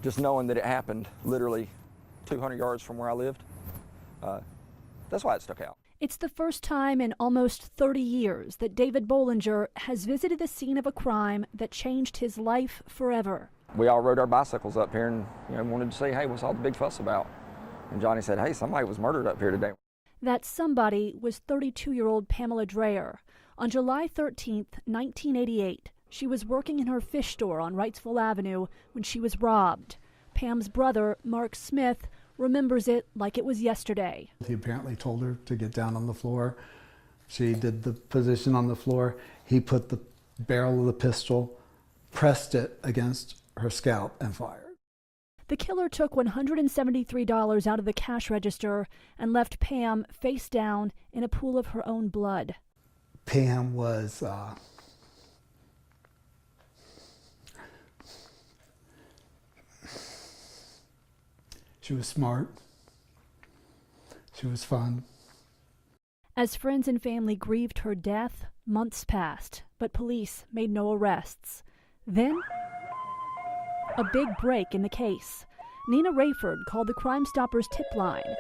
just knowing that it happened literally 200 yards from where I lived, that's why it stuck out. It's the first time in almost 30 years that David Bollinger has visited the scene of a crime that changed his life forever. We all rode our bicycles up here and wanted to say, hey, what's all the big fuss about? And Johnny said, hey, somebody was murdered up here today. That somebody was 32-year-old Pamela Dreher. On July 13th, 1988, she was working in her fish store on Wrightsville Avenue when she was robbed. Pam's brother, Mark Smith, remembers it like it was yesterday. He apparently told her to get down on the floor. She did the position on the floor. He put the barrel of the pistol, pressed it against her scalp, and fired. The killer took $173 out of the cash register and left Pam face down in a pool of her own blood. Pam was she was smart. She was fun. As friends and family grieved her death, months passed, but police made no arrests. Then, a big break in the case. Nina Rayford called the Crime Stoppers tip line,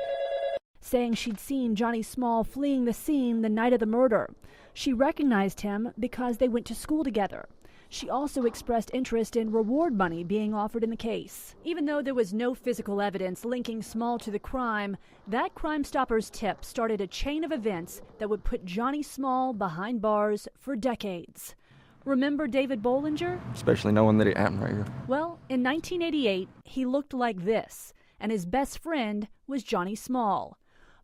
saying she'd seen Johnny Small fleeing the scene the night of the murder. She recognized him because they went to school together. She also expressed interest in reward money being offered in the case. Even though there was no physical evidence linking Small to the crime, that Crime Stoppers tip started a chain of events that would put Johnny Small behind bars for decades. Remember David Bollinger? Especially knowing that it happened right here. Well, in 1988, he looked like this, and his best friend was Johnny Small.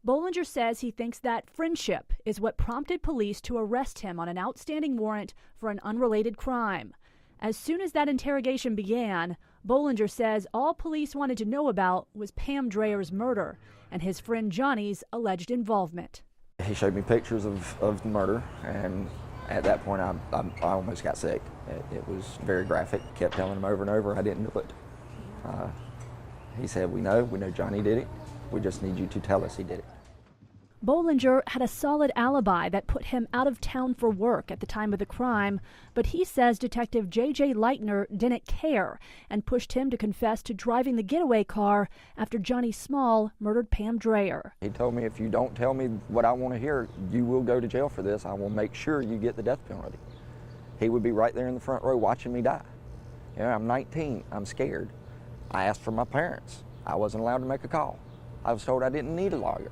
Bollinger says he thinks that friendship is what prompted police to arrest him on an outstanding warrant for an unrelated crime. As soon as that interrogation began, Bollinger says all police wanted to know about was Pam Dreher's murder and his friend Johnny's alleged involvement. He showed me pictures of the murder, and at that point I almost got sick. It was very graphic. Kept telling him over and over I didn't do it. He said, we know Johnny did it. We just need you to tell us he did it. Bollinger had a solid alibi that put him out of town for work at the time of the crime, but he says Detective J.J. Leitner didn't care and pushed him to confess to driving the getaway car after Johnny Small murdered Pam Dreher. He told me, if you don't tell me what I want to hear, you will go to jail for this. I will make sure you get the death penalty. He would be right there in the front row watching me die. I'm 19. I'm scared. I asked for my parents. I wasn't allowed to make a call. I was told I didn't need a lawyer.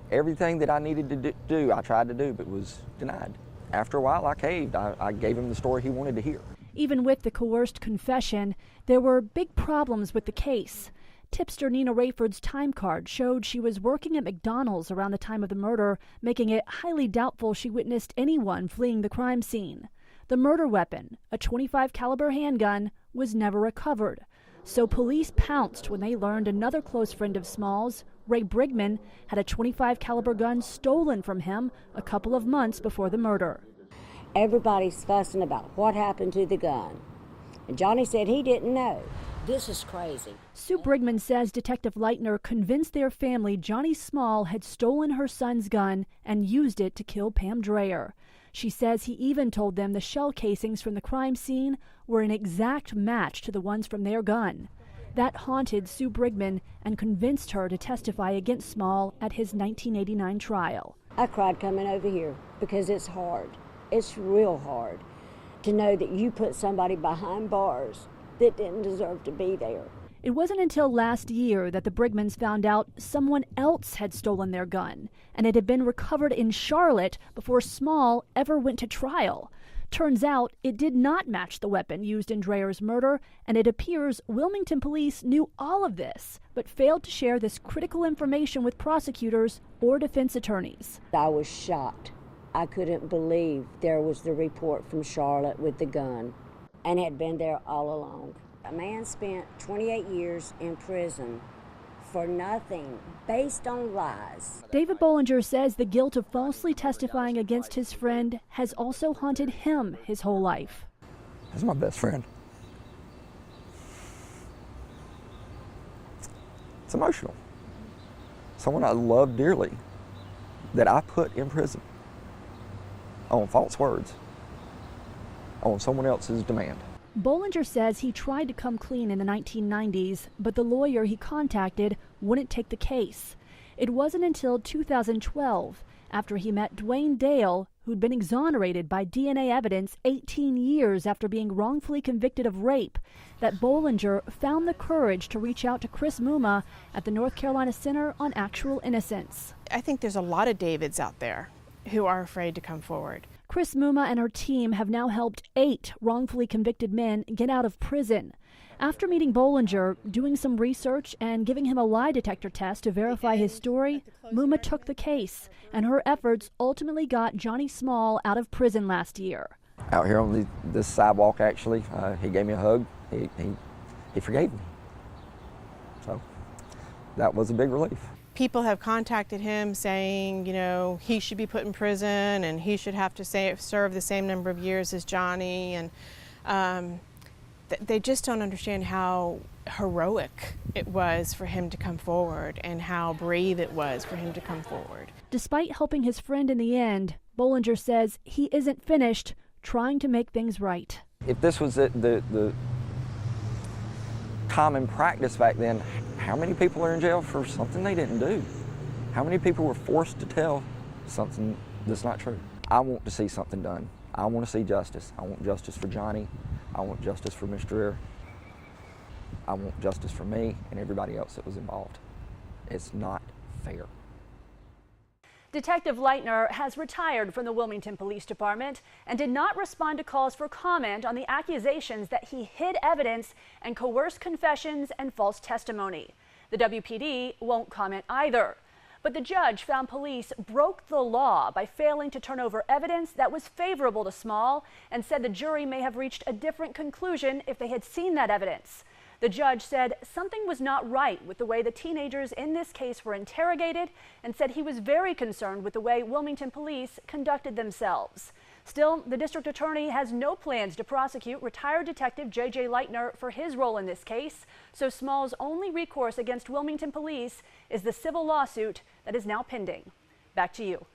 Everything that I needed to do, I tried to do, but was denied. After a while, I caved. I gave him the story he wanted to hear. Even with the coerced confession, there were big problems with the case. Tipster Nina Rayford's time card showed she was working at McDonald's around the time of the murder, making it highly doubtful she witnessed anyone fleeing the crime scene. The murder weapon, a .25 caliber handgun, was never recovered. So police pounced when they learned another close friend of Small's, Ray Brigman, had a .25 caliber gun stolen from him a couple of months before the murder. Everybody's fussing about what happened to the gun. And Johnny said he didn't know. This is crazy. Sue Brigman says Detective Leitner convinced their family Johnny Small had stolen her son's gun and used it to kill Pam Dreher. She says he even told them the shell casings from the crime scene were an exact match to the ones from their gun. That haunted Sue Brigman and convinced her to testify against Small at his 1989 trial. I cried coming over here because it's hard. It's real hard to know that you put somebody behind bars that didn't deserve to be there. It wasn't until last year that the Brigmans found out someone else had stolen their gun, and it had been recovered in Charlotte before Small ever went to trial. Turns out it did not match the weapon used in Dreher's murder, and it appears Wilmington police knew all of this, but failed to share this critical information with prosecutors or defense attorneys. I was shocked. I couldn't believe there was the report from Charlotte with the gun, and had been there all along. A man spent 28 years in prison for nothing, based on lies. David Bollinger says the guilt of falsely testifying against his friend has also haunted him his whole life. He's my best friend. It's emotional. Someone I love dearly that I put in prison on false words, on someone else's demand. Bollinger says he tried to come clean in the 1990s, but the lawyer he contacted wouldn't take the case. It wasn't until 2012, after he met Dwayne Dale, who'd been exonerated by DNA evidence 18 years after being wrongfully convicted of rape, that Bollinger found the courage to reach out to Chris Muma at the North Carolina Center on Actual Innocence. I think there's a lot of Davids out there who are afraid to come forward. Chris Muma and her team have now helped 8 wrongfully convicted men get out of prison. After meeting Bollinger, doing some research, and giving him a lie detector test to verify his story, Muma took the case, and her efforts ultimately got Johnny Small out of prison last year. Out here on this sidewalk, actually, he gave me a hug. He forgave me. So that was a big relief. People have contacted him saying, you know, he should be put in prison and he should have to serve the same number of years as Johnny, and they just don't understand how heroic it was for him to come forward and how brave it was for him to come forward. Despite helping his friend in the end, Bollinger says he isn't finished trying to make things right. If this was the common practice back then, how many people are in jail for something they didn't do? How many people were forced to tell something that's not true? I want to see something done. I want to see justice. I want justice for Johnny. I want justice for Mr. Dreher. I want justice for me and everybody else that was involved. It's not fair. Detective Leitner has retired from the Wilmington Police Department and did not respond to calls for comment on the accusations that he hid evidence and coerced confessions and false testimony. The WPD won't comment either. But the judge found police broke the law by failing to turn over evidence that was favorable to Small and said the jury may have reached a different conclusion if they had seen that evidence. The judge said something was not right with the way the teenagers in this case were interrogated and said he was very concerned with the way Wilmington police conducted themselves. Still, the district attorney has no plans to prosecute retired Detective J.J. Leitner for his role in this case, so Small's only recourse against Wilmington police is the civil lawsuit that is now pending. Back to you.